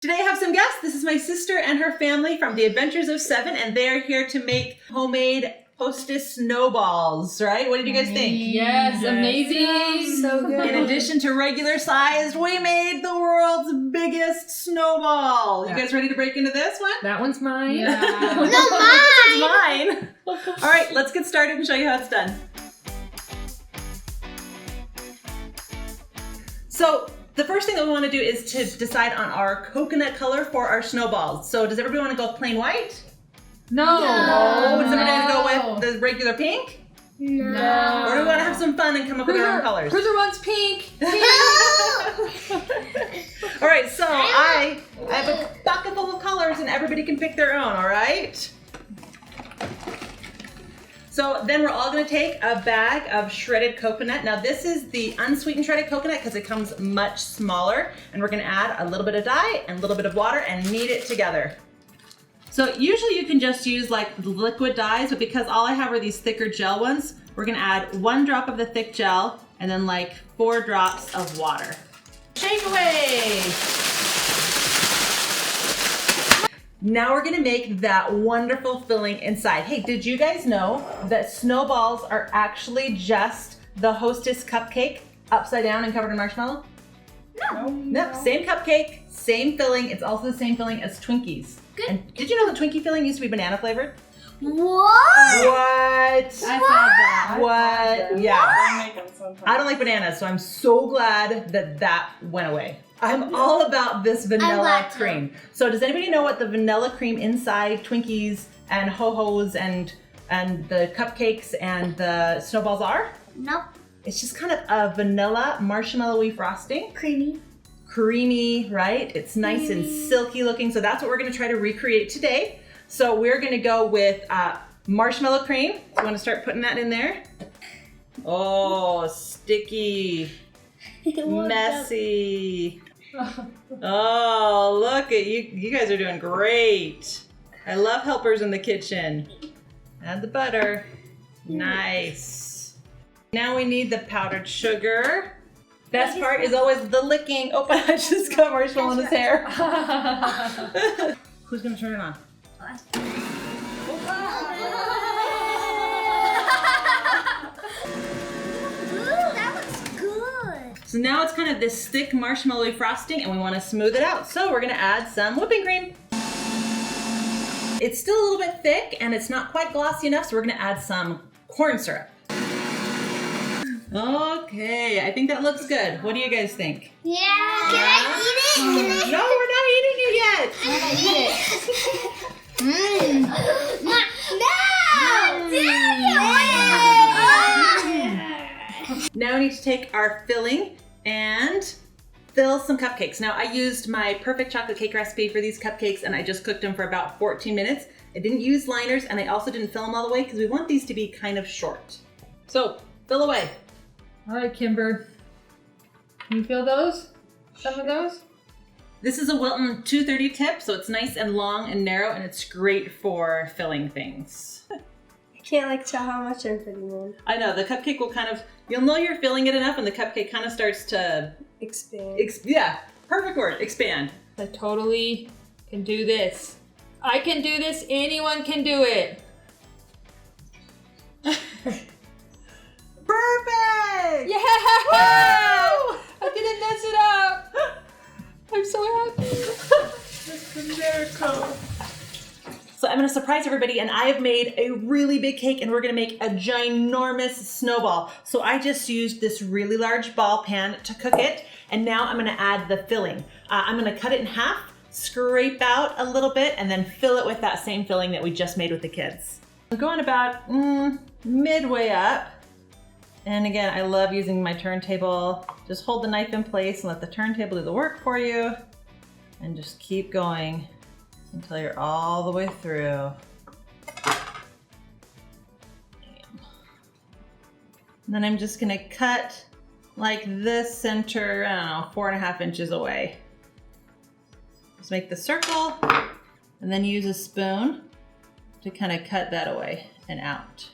Today I have some guests. This is my sister and her family from The Adventures of Seven, and they're here to make homemade Hostess Sno Balls, right? What did you guys think? Yes, amazing. So good. In addition to regular sized, we made the world's biggest snowball. You guys ready to break into this one? That one's mine. No, mine. It's mine. All right, let's get started and show you how it's done. So the first thing that we want to do is to decide on our coconut color for our snowballs. So does everybody want to go plain white? No. Does everybody want to go with the regular pink? No. Or do we want to have some fun and come up with our own colors? Cruiser wants pink. All right, so I have a bucket full of colors and everybody can pick their own, all right? So then we're all gonna take a bag of shredded coconut. Now this is the unsweetened shredded coconut because it comes much smaller, and we're gonna add a little bit of dye and a little bit of water and knead it together. So usually you can just use like liquid dyes, but because all I have are these thicker gel ones, we're gonna add 1 drop of the thick gel and then like 4 drops of water. Shake away! Now we're gonna make that wonderful filling inside. Hey, did you guys know that snowballs are actually just the Hostess cupcake upside down and covered in marshmallow? No, same cupcake, same filling. It's also the same filling as Twinkies. Good. And did you know the Twinkie filling used to be banana flavored? What? What? I've had that. What? Yeah. I don't like bananas, so I'm so glad that that went away. I'm all about this vanilla cream. So does anybody know what the vanilla cream inside Twinkies and Ho-Hos and the cupcakes and the snowballs are? Nope. It's just kind of a vanilla marshmallowy frosting. Creamy, right? It's nice and silky looking. So that's what we're gonna try to recreate today. So we're gonna go with marshmallow cream. So you wanna start putting that in there? Oh, sticky, messy. Oh, look at you. You guys are doing great. I love helpers in the kitchen. Add the butter. Nice. Now we need the powdered sugar. Best part is always the licking. Oh, I just got marshmallow in his hair. Who's gonna turn it on? So now it's kind of this thick marshmallowy frosting and we want to smooth it out. So we're going to add some whipping cream. It's still a little bit thick and it's not quite glossy enough, so we're going to add some corn syrup. Okay, I think that looks good. What do you guys think? Yeah. Can I eat it? No, we're not eating it yet. Now we need to take our filling and fill some cupcakes. Now I used my perfect chocolate cake recipe for these cupcakes and I just cooked them for about 14 minutes. I didn't use liners and I also didn't fill them all the way because we want these to be kind of short. So fill away. All right, Kimber. Can you feel those? Some of those? This is a Wilton 230 tip, so it's nice and long and narrow and it's great for filling things. I can't tell how much I'm putting in. I know, the cupcake will kind of, you'll know you're filling it enough and the cupcake kind of starts to Expand. Yeah, perfect word, expand. I totally can do this. I can do this. Anyone can do it. Perfect! Yeah! Woo! I didn't mess it up. I'm so happy. It's a miracle. So I'm gonna surprise everybody and I have made a really big cake and we're gonna make a ginormous snowball. So I just used this really large ball pan to cook it and now I'm gonna add the filling. I'm gonna cut it in half, scrape out a little bit and then fill it with that same filling that we just made with the kids. I'm going about midway up. And again, I love using my turntable. Just hold the knife in place and let the turntable do the work for you. And just keep going until you're all the way through. And then I'm just gonna cut like this center, I don't know, 4.5 inches away. Just make the circle and then use a spoon to kind of cut that away and out.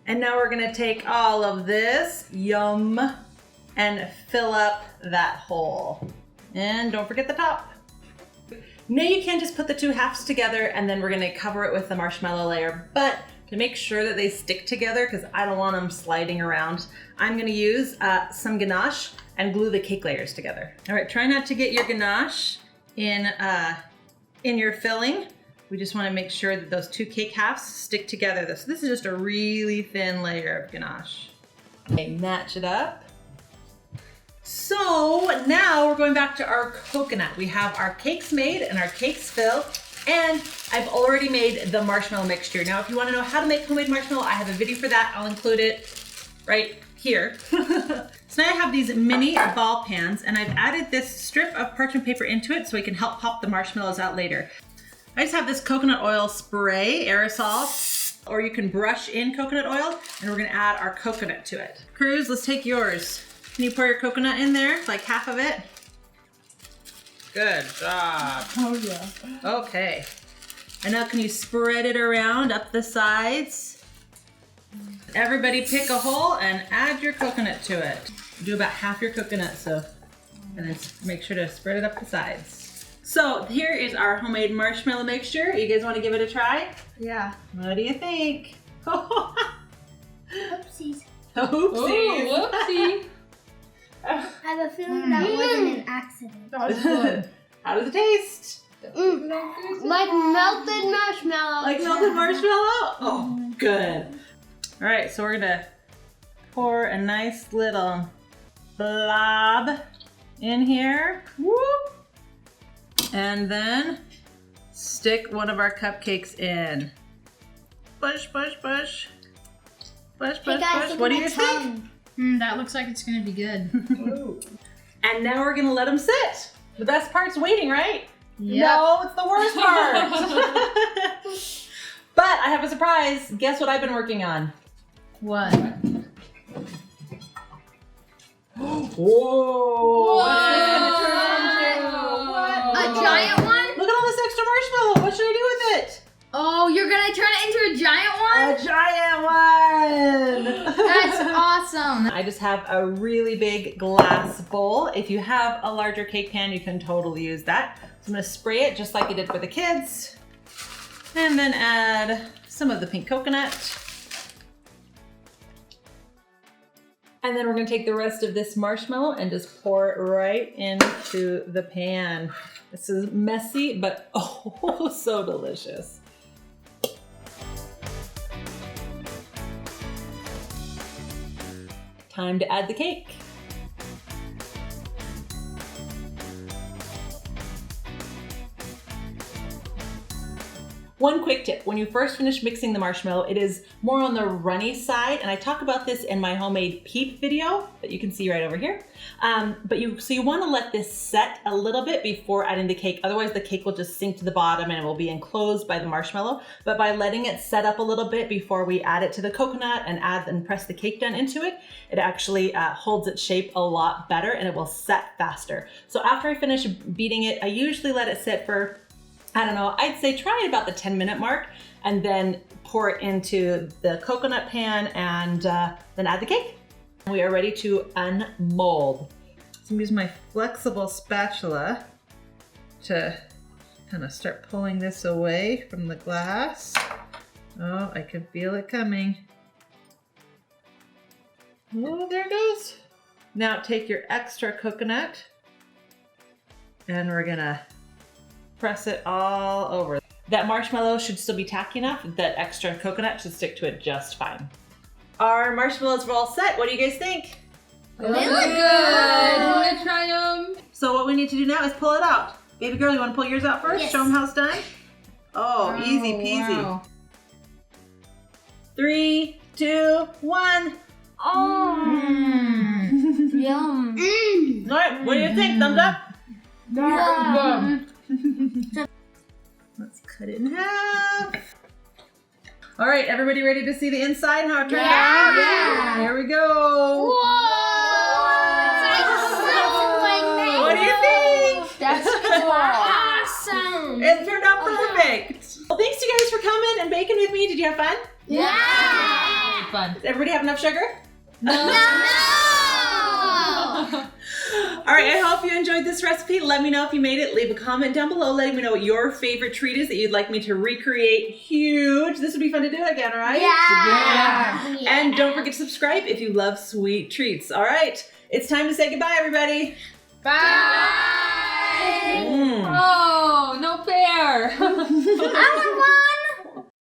And now we're gonna take all of this, yum, and fill up that hole. And don't forget the top. Now you can just put the two halves together and then we're gonna cover it with the marshmallow layer, but to make sure that they stick together, because I don't want them sliding around, I'm gonna use some ganache and glue the cake layers together. All right, try not to get your ganache in your filling. We just wanna make sure that those two cake halves stick together. So this is just a really thin layer of ganache. Okay, match it up. So now we're going back to our coconut. We have our cakes made and our cakes filled, and I've already made the marshmallow mixture. Now, if you want to know how to make homemade marshmallow, I have a video for that. I'll include it right here. So now I have these mini ball pans, and I've added this strip of parchment paper into it so we can help pop the marshmallows out later. I just have this coconut oil spray, aerosol, or you can brush in coconut oil, and we're gonna add our coconut to it. Cruz, let's take yours. Can you pour your coconut in there, like half of it? Good job. Oh yeah. Okay. And now can you spread it around up the sides? Everybody pick a hole and add your coconut to it. Do about half your coconut, and then make sure to spread it up the sides. So here is our homemade marshmallow mixture. You guys want to give it a try? Yeah. What do you think? Oopsies. Oopsies. Ooh, whoopsie. I have a feeling that wasn't an accident. That was good. How does it taste? Like melted marshmallow. Like melted marshmallow? Oh, good. All right, so we're gonna pour a nice little blob in here. Whoop. And then stick one of our cupcakes in. Push, push, push. Push, push, push. What do you think? That looks like it's gonna be good. And now we're gonna let them sit. The best part's waiting, right? Yep. No, it's the worst part. But I have a surprise. Guess what I've been working on? What? Whoa! What's this gonna turn into? Wow. What? A giant one? Look at all this extra marshmallow. What should I do with it? Oh, you're gonna turn it into a giant one? A giant one! That's awesome. I just have a really big glass bowl. If you have a larger cake pan, you can totally use that. So I'm gonna spray it just like you did for the kids. And then add some of the pink coconut. And then we're gonna take the rest of this marshmallow and just pour it right into the pan. This is messy, but oh, so delicious. Time to add the cake. One quick tip, when you first finish mixing the marshmallow, it is more on the runny side, and I talk about this in my homemade peep video that you can see right over here. So you want to let this set a little bit before adding the cake, otherwise the cake will just sink to the bottom and it will be enclosed by the marshmallow. But by letting it set up a little bit before we add it to the coconut and add and press the cake down into it, it actually holds its shape a lot better and it will set faster. So after I finish beating it, I usually let it sit for, I don't know, I'd say try it about the 10-minute mark and then pour it into the coconut pan and then add the cake. We are ready to unmold. So I'm using my flexible spatula to kind of start pulling this away from the glass. Oh, I can feel it coming. Oh, there it goes. Now take your extra coconut and we're gonna press it all over. That marshmallow should still be tacky enough. That extra coconut should stick to it just fine. Our marshmallows are all set. What do you guys think? They look good. I want to try them. So what we need to do now is pull it out. Baby girl, you want to pull yours out first? Yes. Show them how it's done. Oh, easy peasy. Wow. 3, 2, 1. Oh. Yum. All right, what do you think? Thumbs up? Yum. Let's cut it in half. All right, everybody ready to see the inside and how it turned out? Yeah. Here we go. What do you think? That's awesome. It turned out perfect. Well, thanks you guys for coming and baking with me. Did you have fun? Yeah. Fun. Does everybody have enough sugar? No. All right, I hope you enjoyed this recipe. Let me know if you made it. Leave a comment down below letting me know what your favorite treat is that you'd like me to recreate. Huge. This would be fun to do again, right? Yeah. And don't forget to subscribe if you love sweet treats. All right, it's time to say goodbye, everybody. Bye. Oh, no fair. I'm a